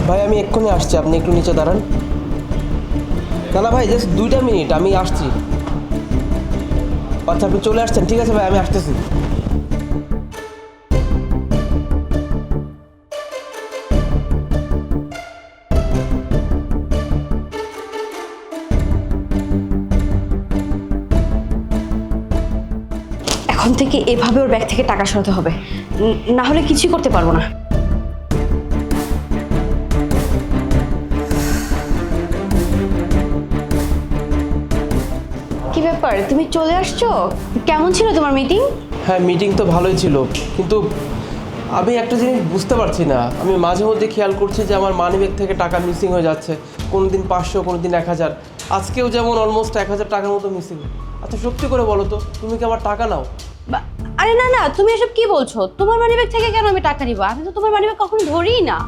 ভাই আমি এক্ষুনি আসছি, আপনি একটু নিচে দাঁড়ান। না না ভাই, জাস্ট 2টা মিনিট, আমি আসছি। আচ্ছা আপনি চলে আসছেন, ঠিক আছে ভাই, আমি আসতেছি। এখন থেকে এভাবে ওর ব্যাগ থেকে টাকা সরাতে হবে, না হলে কিছুই করতে পারবো না। কি ব্যাপার, তুমি চলে আসছো? কেমন ছিল তোমার মিটিং? হ্যাঁ, মিটিং তো ভালোই ছিল, কিন্তু আমি একটা জিনিস বুঝতে পারছি না। আমি মাঝে মধ্যে খেয়াল করছি যে আমার মানিব্যাগ থেকে টাকা মিসিং হয়ে যাচ্ছে। কোনো দিন 500, কোনো দিন 1000, আজকেও যেমন অলমোস্ট 1000 টাকার মতো মিসিং। আচ্ছা সত্যি করে বলো তো, তুমি কি আমার টাকা নাও? আরে না না, তুমি এসব কি বলছো? তোমার মানিব্যাগ থেকে কেন আমি টাকা নিবো? আমি তো তোমার মানিব্যাগ কখনো ধরিই না।